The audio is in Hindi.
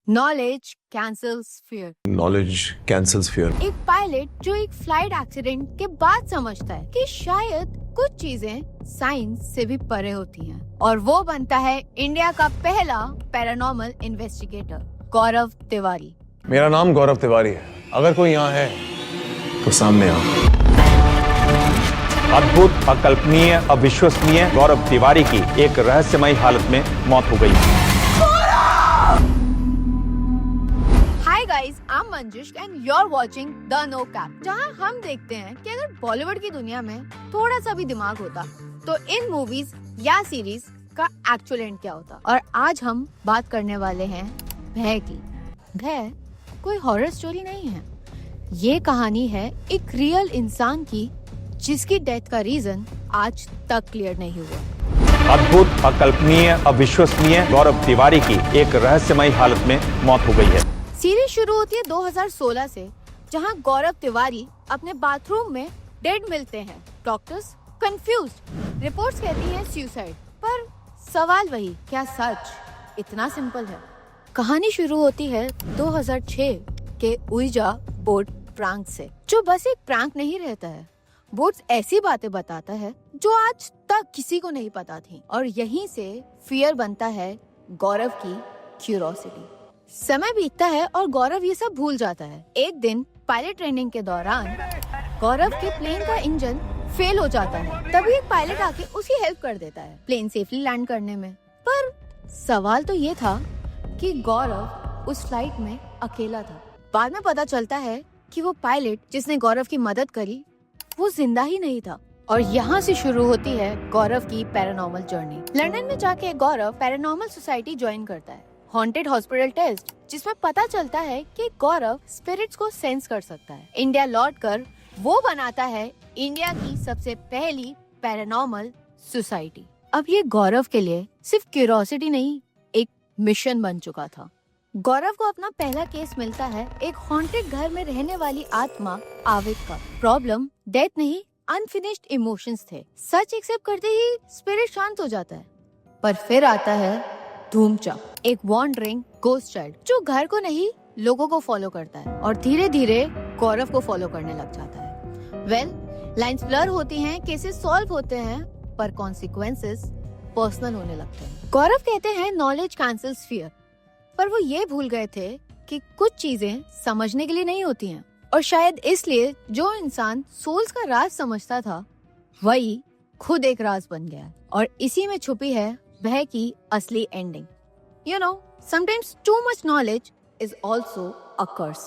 Knowledge cancels fear. Knowledge cancels fear. एक पायलट जो एक फ्लाइट एक्सीडेंट के बाद समझता है कि शायद कुछ चीजें साइंस से भी परे होती हैं, और वो बनता है इंडिया का पहला पैरानॉर्मल इन्वेस्टिगेटर, गौरव तिवारी। मेरा नाम गौरव तिवारी है। अगर कोई यहाँ है तो सामने आओ। अद्भुत, अकल्पनीय, अविश्वसनीय गौरव तिवारी की एक रहस्यमयी हालत में मौत हो गई। Hi guys, I am Manjush and you are watching the no cap, जहां हम देखते हैं कि अगर बॉलीवुड की दुनिया में थोड़ा सा भी दिमाग होता तो इन मूवीज या सीरीज का एक्चुअल एंड क्या होता। और आज हम बात करने वाले हैं भय की। भय कोई हॉरर स्टोरी नहीं है, ये कहानी है एक रियल इंसान की जिसकी डेथ का रीजन आज तक क्लियर नहीं हुआ। अद्भुत, अकल्पनीय, अविश्वसनीय गौरव तिवारी की एक रहस्यमयी हालत में मौत हो गई है। सीरीज शुरू होती है 2016 से, जहां गौरव तिवारी अपने बाथरूम में डेड मिलते हैं। डॉक्टर्स कंफ्यूज्ड, रिपोर्ट्स कहती हैं सुसाइड, पर सवाल वही, क्या सच इतना सिंपल है? कहानी शुरू होती है 2006 के उइजा बोर्ड प्रैंक से, जो बस एक प्रैंक नहीं रहता है। बोर्ड ऐसी बातें बताता है जो आज तक किसी को नहीं पता थी, और यहीं से फियर बनता है गौरव की क्यूरोसिटी। समय बीतता है और गौरव ये सब भूल जाता है। एक दिन पायलट ट्रेनिंग के दौरान गौरव के प्लेन का इंजन फेल हो जाता है, तभी एक पायलट आके उसकी हेल्प कर देता है प्लेन सेफली लैंड करने में। पर सवाल तो ये था कि गौरव उस फ्लाइट में अकेला था। बाद में पता चलता है कि वो पायलट जिसने गौरव की मदद करी वो जिंदा ही नहीं था, और यहाँ से शुरू होती है गौरव की पैरानॉर्मल जर्नी। लंदन में जाके गौरव पैरानॉर्मल सोसाइटी ज्वाइन करता है। हॉन्टेड हॉस्पिटल टेस्ट, जिसमें पता चलता है कि गौरव स्पिरिट्स को सेंस कर सकता है। इंडिया लौटकर वो बनाता है इंडिया की सबसे पहली पैरानॉर्मल सोसाइटी। अब ये गौरव के लिए सिर्फ क्यूरियोसिटी नहीं, एक मिशन बन चुका था। गौरव को अपना पहला केस मिलता है एक हॉन्टेड घर में रहने वाली आत्मा आविद का। प्रॉब्लम डेथ नहीं, अनफिनिश्ड इमोशंस थे। सच एक्सेप्ट करते ही स्पिरिट शांत हो जाता है। पर फिर आता है धूमचा, एक वॉन्डरिंग गोस्ट चाइल्ड जो घर को नहीं लोगों को फॉलो करता है, और धीरे धीरे गौरव को फॉलो करने लग जाता है। लाइंस ब्लर होती हैं, केसेस सॉल्व होते हैं, पर कॉन्सिक्वेंसेस पर्सनल होने लगते हैं। गौरव कहते हैं नॉलेज कैंसल्स फियर, पर वो ये भूल गए थे कि कुछ चीजें समझने के लिए नहीं होती हैं, और शायद इसलिए जो इंसान सोल्स का राज समझता था वही खुद एक राज बन गया, और इसी में छुपी है भय की असली ending. You know, sometimes too much knowledge is also a curse.